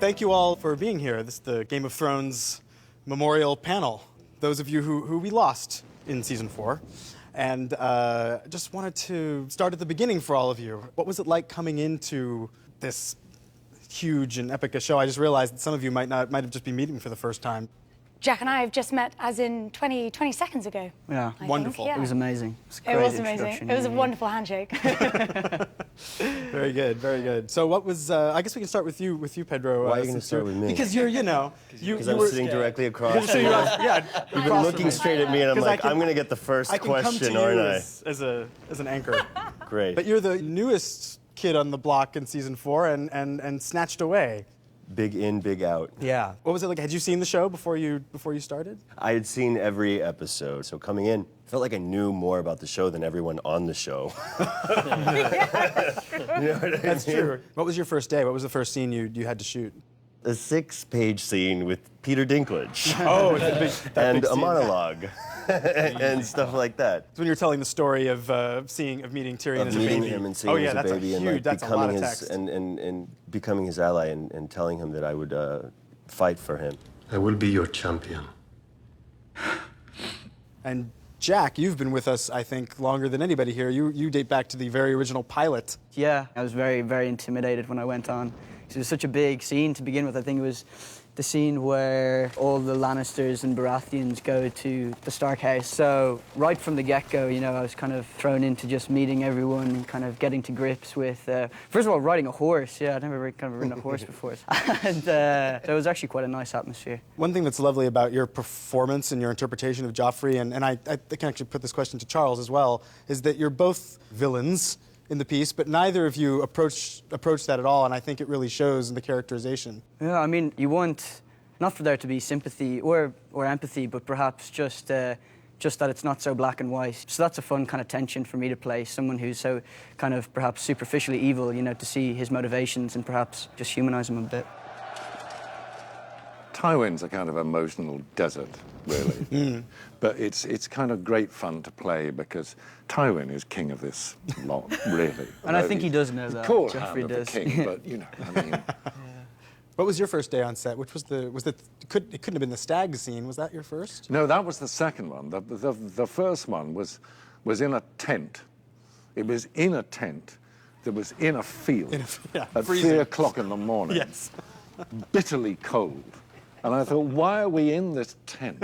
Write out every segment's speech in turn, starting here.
thank you all for being here. This is the Game of Thrones memorial panel. Those of you who we lost in season 4. And just wanted to start at the beginning for all of you. What was it like coming into this huge and epic a show? I just realized that some of you might have just been meeting for the first time. Jack and I have just met as in 20 seconds ago. Yeah. Wonderful. Yeah. It was amazing. It was amazing. It was a wonderful handshake. Very good, very good. So what was, I guess we can start with you, Pedro. Why are you going to start with me? Because you're, Because I'm sitting directly across. So yeah, You've been looking straight at me, and I'm like, I'm going to get the first question, aren't I? As an anchor. Great. But you're the newest kid on the block in season 4 and snatched away. Big in, big out. Yeah. What was it like? Had you seen the show before you started? I had seen every episode, so coming in, I felt like I knew more about the show than everyone on the show. You know what I That's mean? true. What was your first day? What was the first scene you had to shoot? A 6-page scene with Peter Dinklage. Oh, and big a scene. monologue. And stuff like that. When you're telling the story of meeting Tyrion as a baby. Meeting him and seeing him as that's a baby huge, and like that's a lot becoming of his text. and becoming his ally and telling him that I would fight for him. I will be your champion. And Jack, you've been with us, I think, longer than anybody here. You date back to the very original pilot. Yeah, I was very, very intimidated when I went on. It was such a big scene to begin with. I think it was the scene where all the Lannisters and Baratheons go to the Stark house. So right from the get-go, I was kind of thrown into just meeting everyone and kind of getting to grips with, first of all, riding a horse. Yeah, I'd never kind of ridden a horse before. And so it was actually quite a nice atmosphere. One thing that's lovely about your performance and your interpretation of Joffrey, and I can actually put this question to Charles as well, is that you're both villains in the piece, but neither of you approach that at all, and I think it really shows in the characterization. Yeah, I mean, you want not for there to be sympathy or empathy, but perhaps just that it's not so black and white. So that's a fun kind of tension for me to play, someone who's so kind of perhaps superficially evil, to see his motivations and perhaps just humanize him a bit. Tywin's a kind of emotional desert, really. But it's kind of great fun to play because Tywin is king of this lot, really. And I think he does know that. Cool, Joffrey does. king, but I mean. What was your first day on set? Which was it couldn't have been the stag scene. Was that your first? No, that was the second one. The first one was in a tent. It was in a tent that was in a field at freezing. 3 o'clock in the morning. Yes. Bitterly cold. And I thought, why are we in this tent?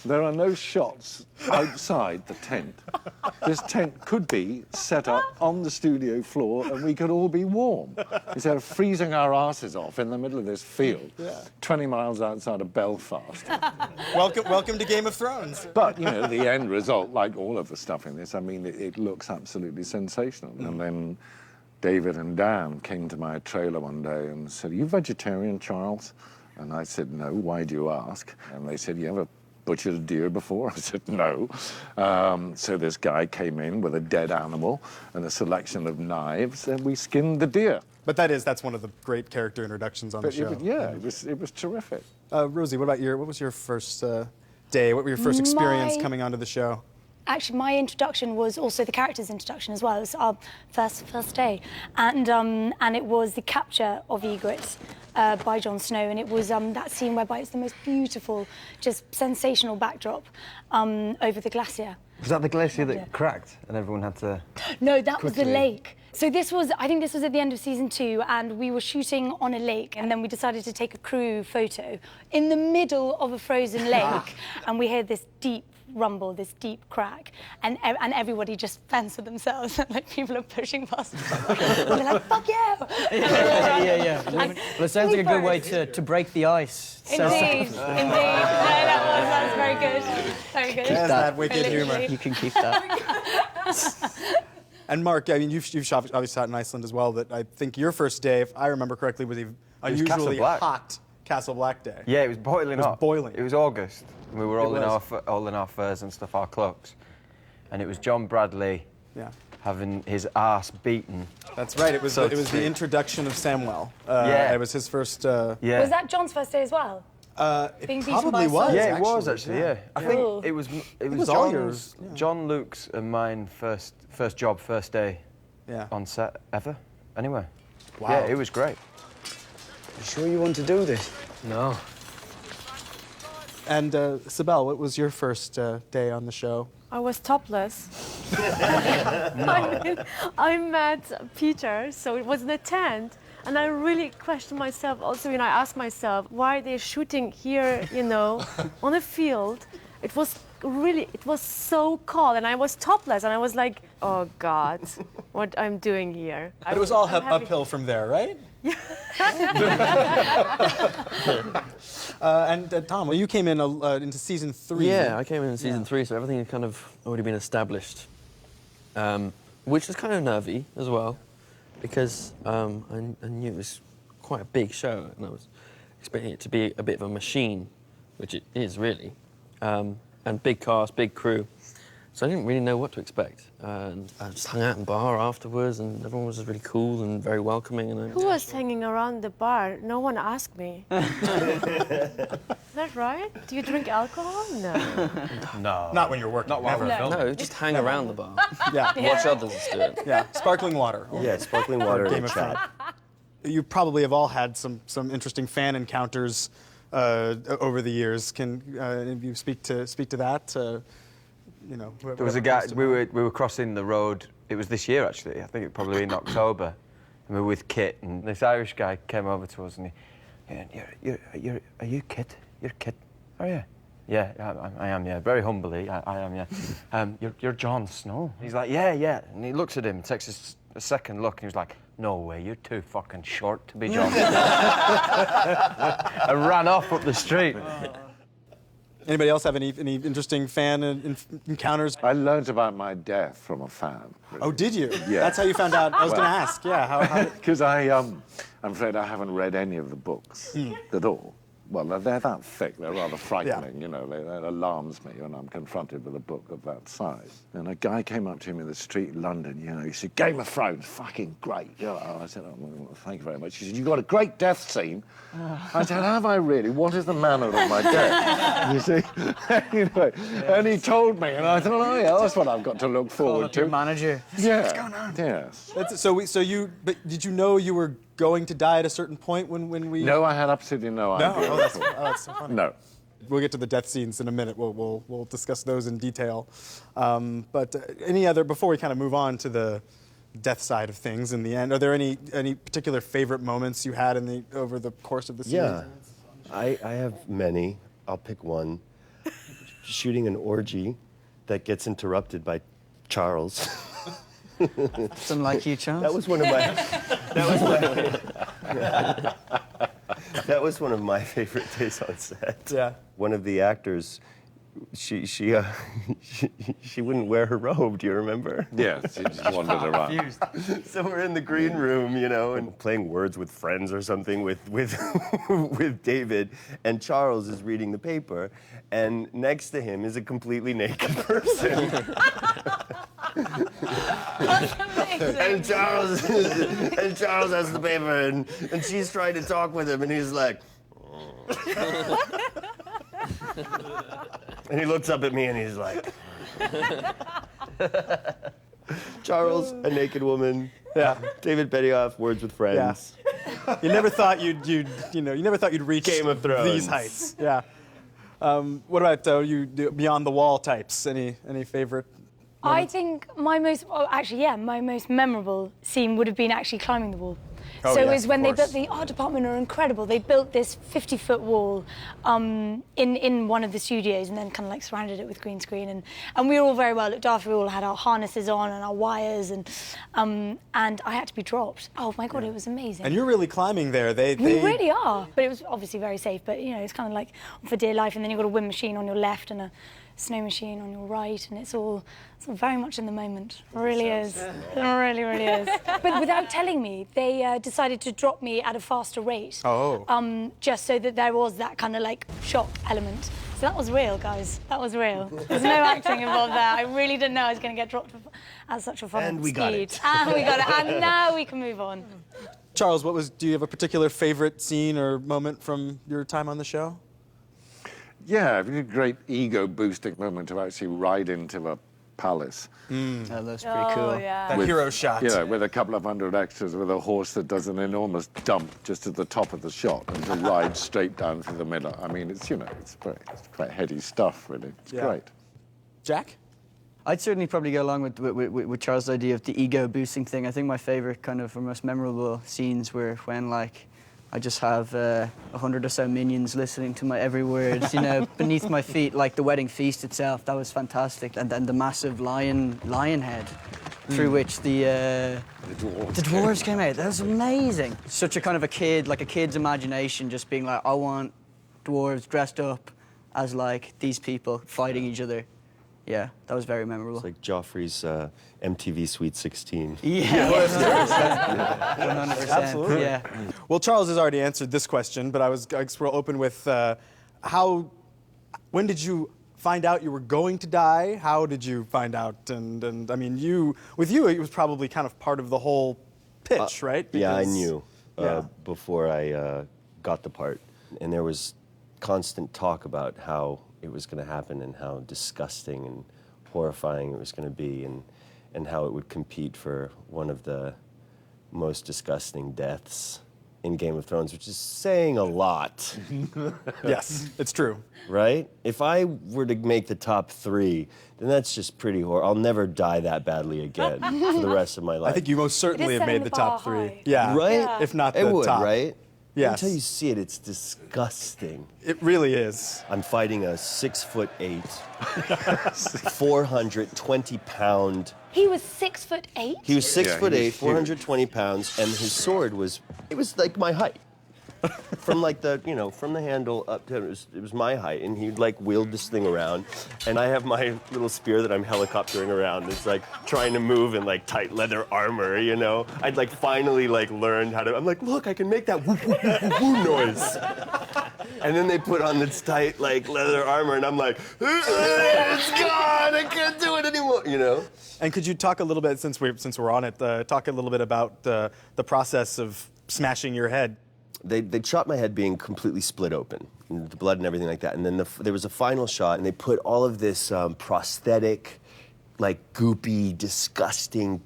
There are no shots outside the tent. This tent could be set up on the studio floor and we could all be warm. Instead of freezing our asses off in the middle of this field, 20 miles outside of Belfast. Welcome to Game of Thrones. But, the end result, like all of the stuff in this, I mean, it looks absolutely sensational. And then David and Dan came to my trailer one day and said, "Are you vegetarian, Charles?" And I said, "No, why do you ask?" And they said, "You ever butchered a deer before?" I said, "No." So this guy came in with a dead animal and a selection of knives, and we skinned the deer. But that's one of the great character introductions on the show. It was terrific. Rosie, what was your first day? What were your first experience coming onto the show? Actually, my introduction was also the character's introduction as well. It was our first day, and it was the capture of Ygritte by Jon Snow, and it was that scene whereby it's the most beautiful, just sensational backdrop over the glacier. Was that the glacier that cracked and everyone had to? No, that was the lake. So I think this was at the end of season 2, and we were shooting on a lake, and then we decided to take a crew photo in the middle of a frozen lake, and we heard this deep rumble, this deep crack, and everybody just fends for themselves. Like people are pushing past and they're like, "Fuck yeah!" Yeah. Well, it sounds like a good way to break the ice. Indeed. No, that was very good. Very good. There's that wicked humor. You can keep that. And Mark, I mean, you've obviously shot in Iceland as well, but I think your first day, if I remember correctly, was unusually hot Castle Black day. Yeah, it was boiling hot. Boiling. It was August. We were all in our furs and stuff, our cloaks. And it was John Bradley having his arse beaten. That's right. It was the introduction of Samwell. It was his first. Was that John's first day as well? It probably was. Yeah, it was actually. Yeah, I think it was all yours. John, Luke's, and mine first job, first day on set ever. Anyway, wow. Yeah, it was great. You sure you want to do this? No. And Sibel, what was your first day on the show? I was topless. I met Peter, so it was in a tent. And I really questioned myself also, I asked myself, why they're shooting here, on a field. It was so cold, and I was topless, and I was like, oh God, what I'm doing here. But it was all uphill from there, right? And Tom, well, you came in into season 3. Yeah, I came in season 3, so everything had kind of already been established, which was kind of nervy as well, because I knew it was quite a big show, and I was expecting it to be a bit of a machine, which it is really, and big cast, big crew. So I didn't really know what to expect. And I just hung out in the bar afterwards, and everyone was just really cool and very welcoming. And Who was hanging around the bar? No one asked me. Is that right? Do you drink alcohol? No. No. Not when you're working. Not while we're filming. No, just hang around the bar. Yeah. Watch others do it. Yeah, sparkling water. Yeah, sparkling water Game and of chat. Thrones. You probably have all had some interesting fan encounters over the years. Can any of you speak to that? There was a guy. We were crossing the road. It was this year actually. I think it probably in October, and we were with Kit. And this Irish guy came over to us, and are you Kit? You're Kit, are you? Yeah, I am. Yeah, very humbly, I am. Yeah. You're Jon Snow. He's like, yeah. And he looks at him, takes a second look, and he was like, no way, you're too fucking short to be Jon Snow. And ran off up the street. Anybody else have any interesting fan encounters? I learned about my death from a fan. Really. Oh, did you? Yeah. That's how you found out. I was going to ask. Yeah. How Because I'm afraid I haven't read any of the books at all. Well, they're that thick. They're rather frightening, It alarms me when I'm confronted with a book of that size. And a guy came up to me in the street in London, he said, Game of Thrones, fucking great. I said, oh, well, thank you very much. He said, you got a great death scene. I said, have I really? What is the manner of my death? You see? Anyway, and he told me, and I thought, oh, yeah, that's what I've got to look forward to. Your manager. Yeah. What's going on? Yes. But did you know you were going to die at a certain point when we? No, I had absolutely no idea. Oh, that's so funny. No. We'll get to the death scenes in a minute. We'll discuss those in detail. But any other, before we kind of move on to the death side of things in the end, are there any particular favorite moments you had over the course of the season? Yeah, I have many. I'll pick one. Shooting an orgy that gets interrupted by Charles. That's unlike you, Charles. That was one of my favorite days on set. Yeah. One of the actors, she wouldn't wear her robe. Do you remember? Yeah, she just wandered around. So we're in the green room, and playing Words with Friends or something with with David, and Charles is reading the paper, and next to him is a completely naked person. And Charles has the paper, and she's trying to talk with him, and he's like, and he looks up at me, and he's like, Charles, a naked woman. Yeah. David Benioff, Words with Friends. Yeah. You never thought you'd reach Game of Thrones. these heights. Yeah. What about beyond the wall types? Any favorite? I think my most memorable scene would have been actually climbing the wall. Oh, so yes, it was when of they course. built the art department are incredible. They built this 50-foot wall in one of the studios and then kind of like surrounded it with green screen and we were all very well looked after. We all had our harnesses on and our wires and I had to be dropped. Oh my God, it was amazing. And you're really climbing there. We really are. But it was obviously very safe. But it's kind of like for dear life. And then you've got a wind machine on your left and a snow machine on your right, and it's all very much in the moment. It really is. It really, really is. But without telling me, they decided to drop me at a faster rate. Oh. Just so that there was that kind of like shock element. So that was real, guys. That was real. There's no acting involved there. I really didn't know I was going to get dropped at such a fast speed. And we got it. And we got it. And now we can move on. Charles, do you have a particular favorite scene or moment from your time on the show? Yeah, it was a great ego-boosting moment to actually ride into a palace. That's pretty cool. Oh, yeah. That hero shot. You know, with a couple of hundred extras, with a horse that does an enormous dump just at the top of the shot and to ride straight down through the middle. I mean, it's, you know, it's quite heady stuff, really. It's great. Jack? I'd certainly probably go along with Charles' idea of the ego-boosting thing. I think my favourite kind of or most memorable scenes were when, like, I just have 100 or so minions listening to my every word, you know, beneath my feet, like the wedding feast itself. That was fantastic. And then the massive lion head through which the dwarves came out. That was amazing. Such a kind of a kid, like a kid's imagination, just being like, I want dwarves dressed up as, like, these people fighting each other. Yeah, that was very memorable. It's like Joffrey's MTV Sweet 16. Yeah, 100%. Absolutely. Yeah. Well, Charles has already answered this question, but I guess we'll open with when did you find out you were going to die? How did you find out? And I mean, with you, it was probably kind of part of the whole pitch, right? Yeah, I Because- knew before I got the part. And there was constant talk about how it was going to happen and how disgusting and horrifying it was going to be and how it would compete for one of the most disgusting deaths in Game of Thrones, which is saying a lot. Yes, it's true. Right? If I were to make the top 3, then that's just pretty horrible. I'll never die that badly again for the rest of my life. I think you most certainly is have setting made the the top bar 3. high. Yeah. Right? Yeah. If not It the would, top. right? Yes. Until you see it, it's disgusting. It really is. I'm fighting a 6'8", 420-pound. He was 6'8". He was 6'8", he was 420 pounds, and his sword was like my height. From like from the handle up to it was my height, and he'd like wield this thing around, and I have my little spear that I'm helicoptering around. It's like trying to move in like tight leather armor, you know. I'd like finally like learned how to. I'm like, look, I can make that woo woo woo woo noise. And then they put on this tight like leather armor, and I'm like, it's gone. I can't do it anymore, you know. And could you talk a little bit, since we're on it, talk a little bit about the process of smashing your head? They shot my head being completely split open, and the blood and everything like that. And then there was a final shot, and they put all of this prosthetic, like goopy, disgusting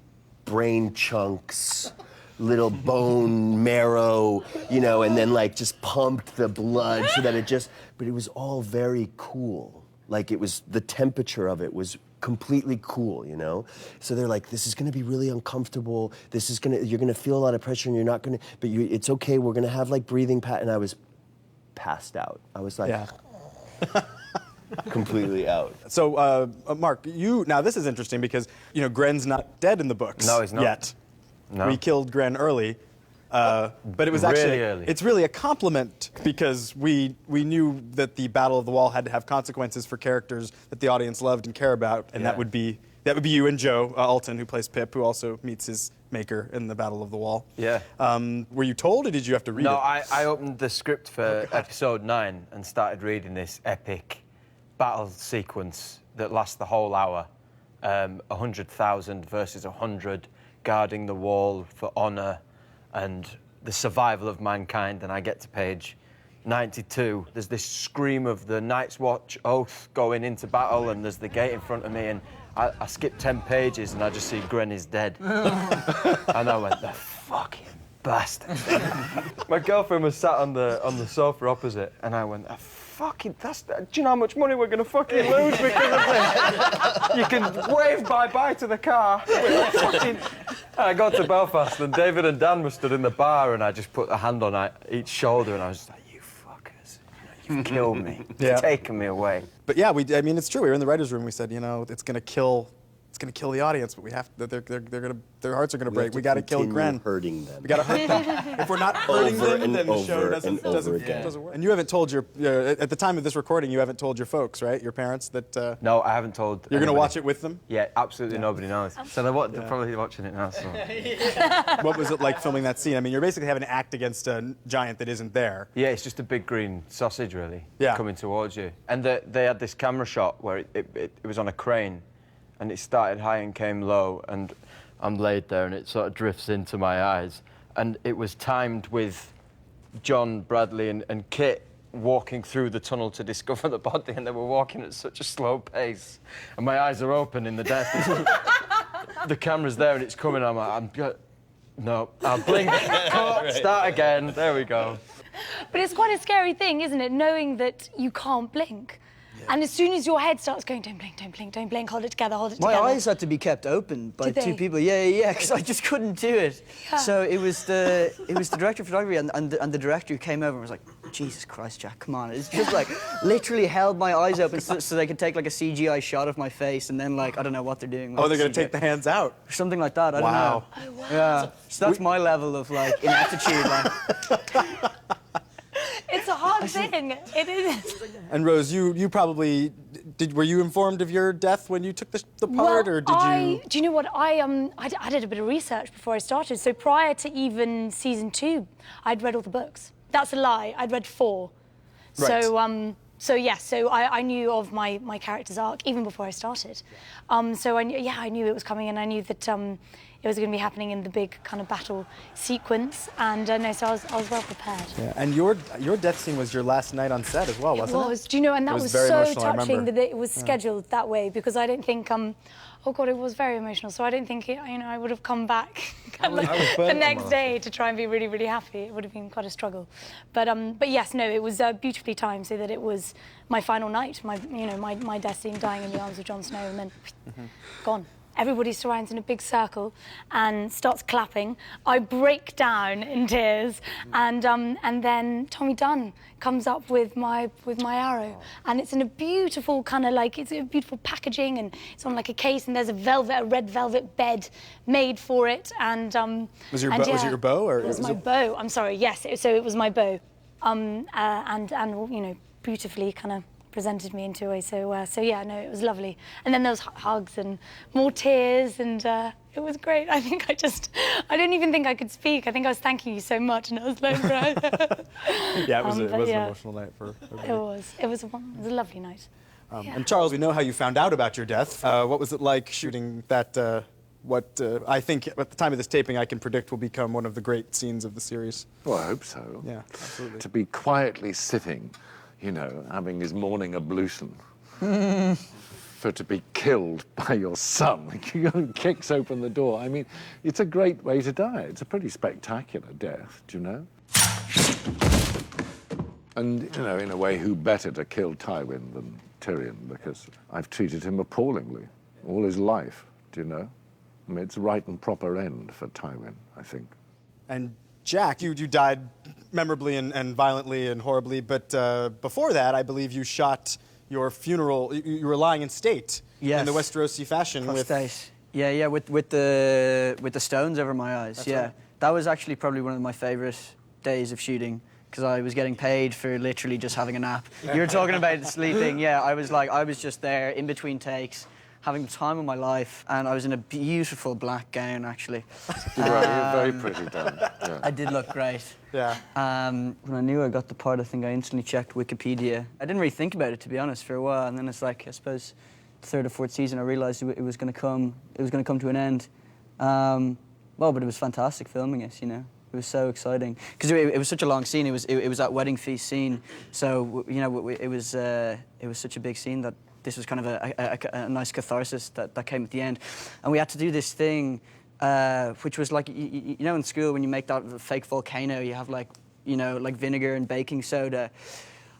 brain chunks, little bone marrow, you know, and then like just pumped the blood so that but it was all very cool. Like the temperature of it was completely cool, you know? So they're like, this is gonna be really uncomfortable. You're gonna feel a lot of pressure and you're not gonna, but it's okay, we're gonna have like breathing and I was passed out. I was like, completely out. So, Mark, now this is interesting because, you know, Gren's not dead in the books. No, he's not. Yet. No. We killed Gren early. But it was actually, Really early. it's really a compliment because we knew that the Battle of the Wall had to have consequences for characters that the audience loved and care about, and that would be you and Joe Alton, who plays Pip, who also meets his maker in the Battle of the Wall. Yeah. Were you told, or did you have to read it? No, I opened the script for episode 9 and started reading this epic battle sequence that lasts the whole hour. 100,000 versus 100, guarding the wall for honor and the survival of mankind. And I get to page 92. There's this scream of the Night's Watch oath going into battle, and there's the gate in front of me, and I skip 10 pages and I just see Gren is dead. And I went, the fucking bastard. My girlfriend was sat on the sofa opposite, and I went, do you know how much money we're gonna fucking lose because of this? You can wave bye-bye to the car. I got to Belfast, and David and Dan were stood in the bar, and I just put a hand on each shoulder, and I was just like, you fuckers, you've killed me. Yeah. Taken me away. But yeah, I mean, it's true. We were in the writers' room. We said, you know, it's gonna kill the audience, but we have to. Their hearts are gonna break. We got to kill Gren. Hurting them. We got to hurt them. If we're not hurting Over them, and then the show over doesn't and over again. work. And you haven't told at the time of this recording, you haven't told your folks, right? Your parents that. No, I haven't told. You're gonna anybody. watch it with them. Yeah, absolutely nobody knows. So they're probably watching it now. So. What was it like filming that scene? I mean, you're basically having to act against a giant that isn't there. Yeah, it's just a big green sausage, really, Yeah. coming towards you. And they had this camera shot where it was on a crane, and it started high and came low, and I'm laid there, and it sort of drifts into my eyes. And it was timed with John, Bradley, and Kit walking through the tunnel to discover the body, and they were walking at such a slow pace, and my eyes are open in the death. The camera's there and it's coming. I'm like, no, I'll blink. Cut, start again. There we go. But it's quite a scary thing, isn't it, knowing that you can't blink. And as soon as your head starts going, don't blink, don't blink, don't blink, hold it together, hold it My together. eyes had to be kept open by Did they? two people. Yeah, because I just couldn't do it. Yeah. So it was the director of photography and the director who came over and was like, Jesus Christ, Jack, come on. It's just like literally held my eyes open so they could take like a CGI shot of my face and then like, I don't know what they're doing. Oh, they're going to take the hands out. Something like that, I don't know. Oh, wow. Yeah, so that's my level of like inaptitude. Like. It's a hard thing. It is. And Rose, you probably were you informed of your death when you took the part, or did you? Do you know what? I did a bit of research before I started. So prior to even season 2, I'd read all the books. That's a lie. I'd read 4. Right. So I knew of my character's arc even before I started. So I knew it was coming, and I knew that it was going to be happening in the big kind of battle sequence. And so I was well prepared. Yeah. And your death scene was your last night on set as well, wasn't it? It was. Do you know? And that was very so emotional, I touching remember. that it was scheduled that way, because I don't think oh God, it was very emotional. So I don't think I would have come back the next day to try and be really, really happy. It would have been quite a struggle. But yes, no, it was beautifully timed so that it was my final night, my death scene, dying in the arms of Jon Snow, and then gone. Everybody surrounds in a big circle and starts clapping. I break down in tears, and then Tommy Dunn comes up with my arrow, and it's in a beautiful kind of like, it's a beautiful packaging, and it's on like a case, and there's a red velvet bed made for it, and was it your bow, or it was my bow? I'm sorry, yes, so it was my bow, and beautifully kind of presented me into a way. So yeah, no, it was lovely. And then there was hugs and more tears, and it was great. I think I didn't even think I could speak. I think I was thanking you so much, and I was like, right. Yeah, it was an emotional night for everybody. It was a lovely night. And Charles, we know how you found out about your death. What was it like shooting that? What I think at the time of this taping, I can predict will become one of the great scenes of the series. Well, I hope so. Yeah, absolutely. To be quietly sitting, having his morning ablution, for to be killed by your son. He kicks open the door. I mean, it's a great way to die. It's a pretty spectacular death, do you know? And, in a way, who better to kill Tywin than Tyrion, because I've treated him appallingly all his life, do you know? I mean, it's a right and proper end for Tywin, I think. And Jack, you died memorably and violently and horribly, but before that, I believe you shot your funeral. You were lying in state in the Westerosi fashion with the stones over my eyes. That's right. That was actually probably one of my favorite days of shooting, because I was getting paid for literally just having a nap. You were talking about sleeping. Yeah, I was just there in between takes, having the time of my life, and I was in a beautiful black gown, actually. You were very pretty, Dan. Yeah. I did look great. Yeah. When I knew I got the part, I think I instantly checked Wikipedia. I didn't really think about it, to be honest, for a while, and then it's like, I suppose, the 3rd or 4th season, I realised it was going to come. It was going to come to an end. But it was fantastic filming it. It was so exciting because it was such a long scene. It was that wedding feast scene. So it was such a big scene that this was kind of a nice catharsis that came at the end. And we had to do this thing, which was like, in school when you make that fake volcano, you have like vinegar and baking soda.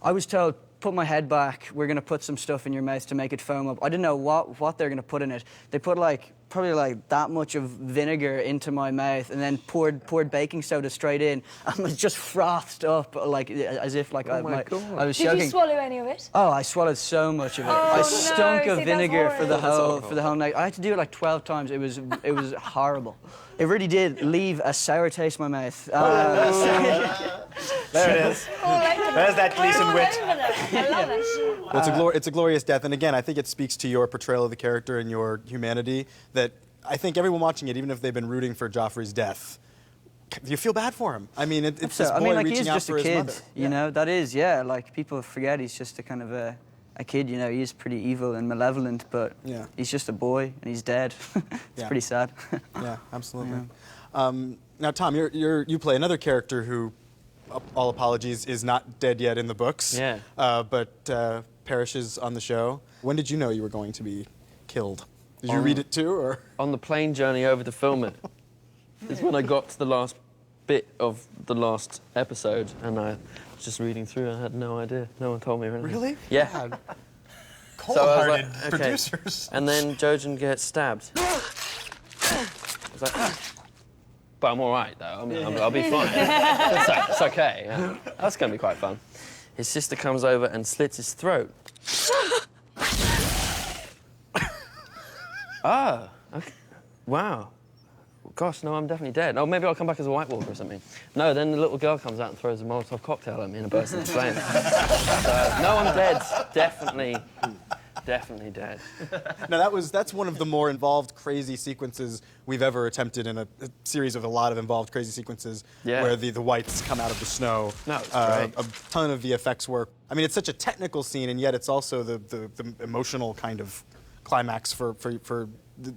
I was told, put my head back, we're going to put some stuff in your mouth to make it foam up. I didn't know what they're going to put in it. They put probably that much of vinegar into my mouth, and then poured baking soda straight in, and was just frothed up as if I was choking. Did you swallow any of it? Oh, I swallowed so much of it. Oh, I stunk of vinegar for the horrible. whole night. I had to do it like 12 times. It was horrible. It really did leave a sour taste in my mouth. There it is. There's that Gleason wit. I love it. Well, it's a glorious death, and again, I think it speaks to your portrayal of the character and your humanity. That I think everyone watching it, even if they've been rooting for Joffrey's death, you feel bad for him. I mean, it's this boy reaching out for his mother. You know, that is, like people forget he's just a kind of a kid. He is pretty evil and malevolent, but he's just a boy and he's dead. It's pretty sad. Yeah, absolutely. Now, Tom, you play another character who all apologies, is not dead yet in the books. Yeah. But perishes on the show. When did you know you were going to be killed? Did you read it too, or? On the plane journey over to film it is when I got to the last bit of the last episode, and I was just reading through. I had no idea. No one told me or anything. Really? Yeah. God. So I was Cold-hearted like, okay. producers. And then Jojen gets stabbed. I was like, but I'm all right though. I mean, I'll be fine. It's okay. Yeah. That's going to be quite fun. His sister comes over and slits his throat. Oh, okay. Wow. Gosh, no, I'm definitely dead. Oh, maybe I'll come back as a White Walker or something. No, then the little girl comes out and throws a Molotov cocktail at me and a burst into flames. No, I'm dead. Definitely dead. Now that's one of the more involved, crazy sequences we've ever attempted in a series of a lot of involved, crazy sequences where the whites come out of the snow. No, it's great. A ton of VFX work. I mean, it's such a technical scene, and yet it's also the emotional kind of climax for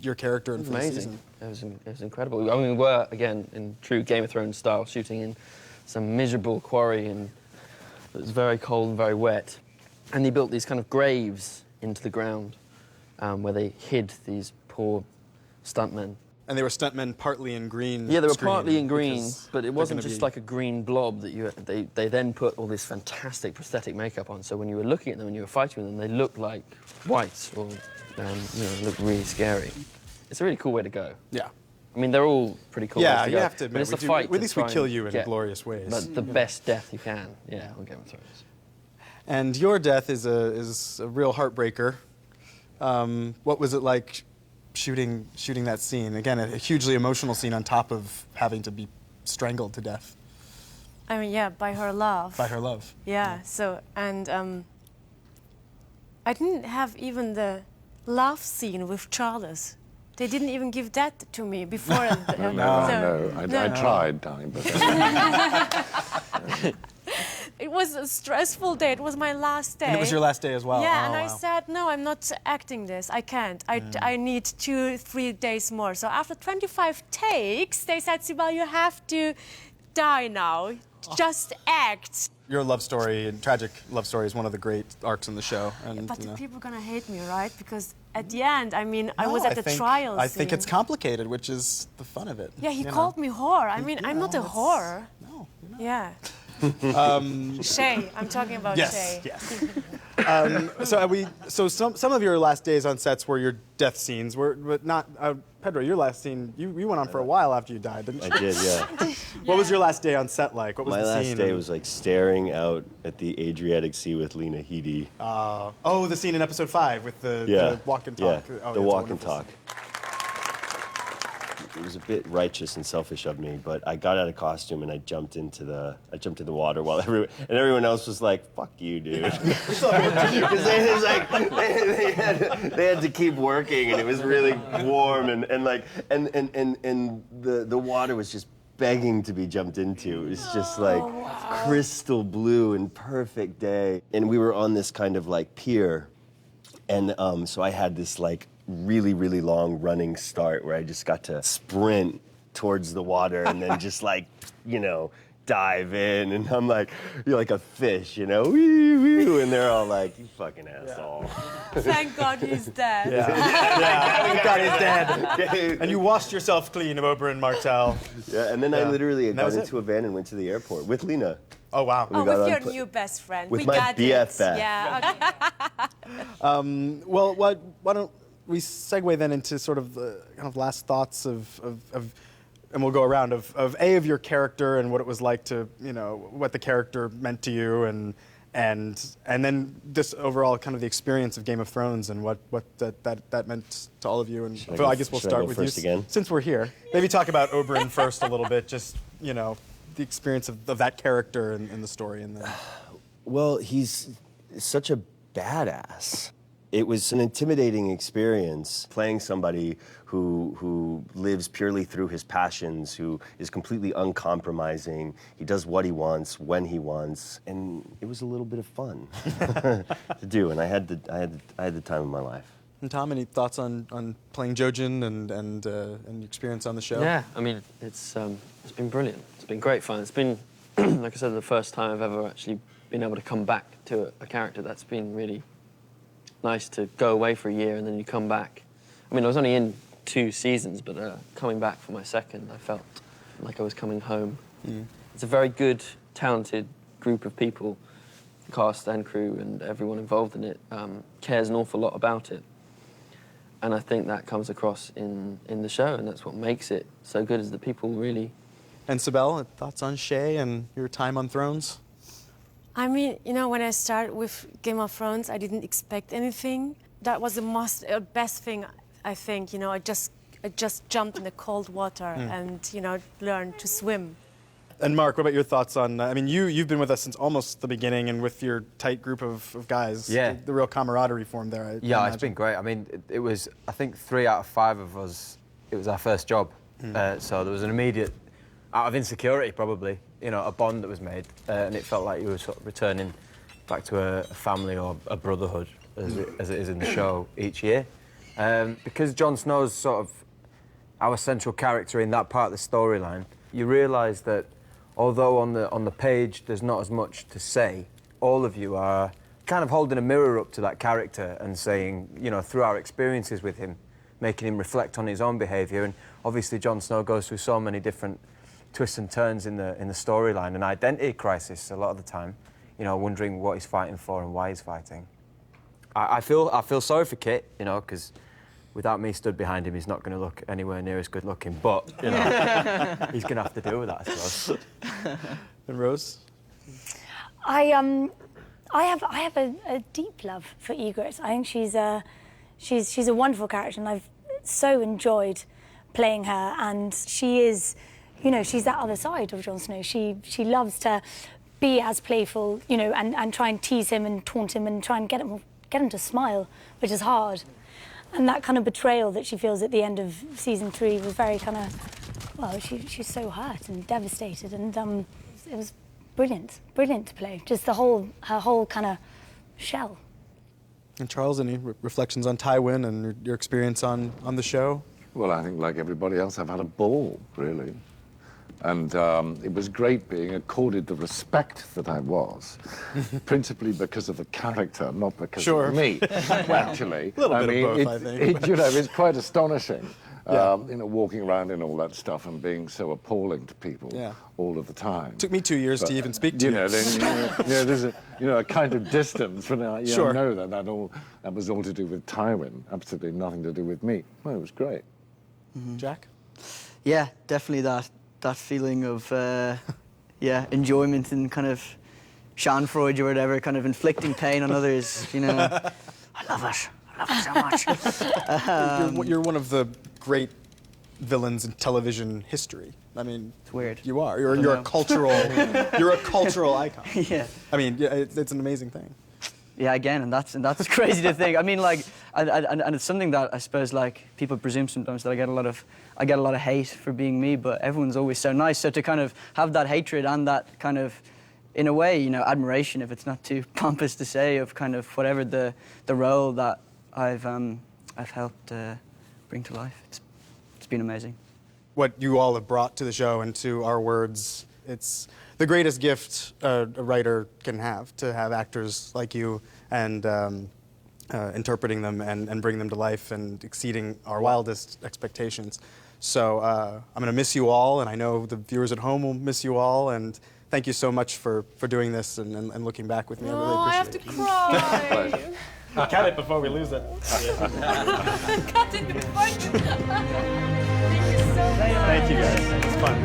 your character and for the season. It was incredible. I mean, we were, again, in true Game of Thrones style, shooting in some miserable quarry, and it was very cold and very wet. And they built these kind of graves into the ground where they hid these poor stuntmen. And they were stuntmen partly in green. Yeah, they were screen partly in green, because but it wasn't they're just gonna like a green blob that they then put all this fantastic prosthetic makeup on. So when you were looking at them and you were fighting with them, they looked like whites or looked really scary. It's a really cool way to go. Yeah. I mean, they're all pretty cool. Yeah, ways to you go, have to admit, but it's we a do- fight at to least we try kill and you in get glorious ways. the best death you can. Yeah, on Game of Thrones. And your death is a real heartbreaker. What was it like shooting that scene? Again, a hugely emotional scene on top of having to be strangled to death I mean, yeah, by her love. by her love. Yeah, so, and I didn't have even the love scene with Charles. They didn't even give that to me before. I tried, Di, but It was a stressful day. It was my last day. And it was your last day as well. Yeah, Oh, and I wow. said, no, I'm not acting this. I can't. I need 2-3 days more. So after 25 takes, they said, Sibel, you have to die now. Just act. Your love story, and tragic love story, is one of the great arcs in the show. And, But you the know. people are going to hate me, right? Because at the end, I mean, I was No, at the think- trial I think scene. it's complicated, which is the fun of it. Yeah, he you know? called me whore. I mean, I'm not a whore. No, you're not. Yeah. Shay, I'm talking about Yes, Shay. yes. So some of your last days on sets were your death scenes, but not Pedro. Your last scene, you went on for a while after you died, didn't you? I did, yeah. What was your last day on set like? What was My the last scene? day was like staring out at the Adriatic Sea with Lena Headey. the scene in episode 5 with the walk and talk. Yeah, Oh, the it's a walk and wonderful talk. It was a bit righteous and selfish of me, but I got out of costume and I jumped into the water while everyone else was like, "Fuck you, dude," because they had to keep working and it was really warm and the water was just begging to be jumped into. It was just like crystal blue and perfect day, and we were on this kind of like pier, and so I had this like really, really long running start where I just got to sprint towards the water and then just like, dive in. And I'm like, you're like a fish, wee, wee, and they're all like, you fucking asshole. Thank God he's dead. Thank God he's dead. And you washed yourself clean of Oberyn Martell. Yeah, and then I literally And that got was it? into a van and went to the airport with Lena. Oh, wow. We Oh, got with on your pla- new best friend. with we my got BFF. It. Yeah, okay. Well, why don't we segue then into sort of the kind of last thoughts of and we'll go around of your character and what it was like to, what the character meant to you and then this overall kind of the experience of Game of Thrones and what that meant to all of you. And Should I Phil, go- I guess we'll should I start go with first you again? since we're here. Maybe talk about Oberyn first a little bit, just, the experience of that character and the story and the... Well, he's such a badass. It was an intimidating experience playing somebody who lives purely through his passions, who is completely uncompromising. He does what he wants, when he wants, and it was a little bit of fun to do. And I had the time of my life. And Tom, any thoughts on playing Jojen and your experience on the show? Yeah, I mean, it's been brilliant. It's been great fun. It's been like I said, the first time I've ever actually been able to come back to a character. That's been really nice to go away for a year and then you come back. I mean, I was only in 2 seasons, but coming back for my second, I felt like I was coming home. It's a very good, talented group of people, cast and crew and everyone involved in it, cares an awful lot about it. And I think that comes across in the show, and that's what makes it so good, is that people really... And Sibel, thoughts on Shay and your time on Thrones? I mean, you know, when I started with Game of Thrones, I didn't expect anything. That was the best thing, I think. You know, I just jumped in the cold water and, you know, learned to swim. And Mark, what about your thoughts on, I mean, you've been with us since almost the beginning, and with your tight group of guys, Yeah. the real camaraderie formed there. I Yeah, imagine. it's been great. I mean, it was, I think 3 out of 5 of us, it was our first job. So there was an immediate, out of insecurity probably, you know, a bond that was made. And it felt like you were sort of returning back to a family or a brotherhood, as it is in the show each year. Because Jon Snow's sort of our central character in that part of the storyline, you realise that although on the page there's not as much to say, all of you are kind of holding a mirror up to that character and saying, you know, through our experiences with him, making him reflect on his own behaviour. And obviously Jon Snow goes through so many different twists and turns in the storyline, an identity crisis a lot of the time, you know, wondering what he's fighting for and why he's fighting. I feel sorry for Kit, you know, because without me stood behind him, he's not going to look anywhere near as good looking. But, you know, he's going to have to deal with that, I suppose. And Rose? I have a deep love for Ygritte. I think she's a wonderful character, and I've so enjoyed playing her. And she is, you know, she's that other side of Jon Snow. She loves to be as playful, you know, and try and tease him and taunt him and try and get him to smile, which is hard. And that kind of betrayal that she feels at the end of season 3 was very kind of, well, she's so hurt and devastated, and it was brilliant to play. Just her whole kind of shell. And Charles, any reflections on Tywin and your experience on the show? Well, I think like everybody else, I've had a ball, really. And it was great being accorded the respect that I was, principally because of the character, not because of me, actually. A little bit of both, I think. You know, it's quite astonishing, you know, walking around in all that stuff and being so appalling to people all of the time. It took me 2 years to even speak to you. You know, then, there's a kind of distance, but I know that was all to do with Tywin, absolutely nothing to do with me. Well, it was great. Jack? Yeah, definitely that feeling of, enjoyment and kind of schadenfreude or whatever, kind of inflicting pain on others, you know. I love it so much. You're one of the great villains in television history. I mean, it's weird. You are. You're a cultural. You're a cultural icon. Yeah. I mean, it's an amazing thing. Yeah, again, and that's crazy to think. I mean, like, and it's something that I suppose, like, people presume sometimes that I get a lot of hate for being me, but everyone's always so nice. So to kind of have that hatred and that kind of, in a way, you know, admiration, if it's not too pompous to say, of kind of whatever the role that I've helped bring to life, it's been amazing. What you all have brought to the show and to our words, it's the greatest gift a writer can have, to have actors like you and interpreting them and bring them to life and exceeding our wildest expectations. So I'm going to miss you all, and I know the viewers at home will miss you all, and thank you so much for doing this and looking back with me. I really appreciate it. I have to cry. Cut it before we lose it. Cut it before you... Thank you so much. Thank you guys. It's fun.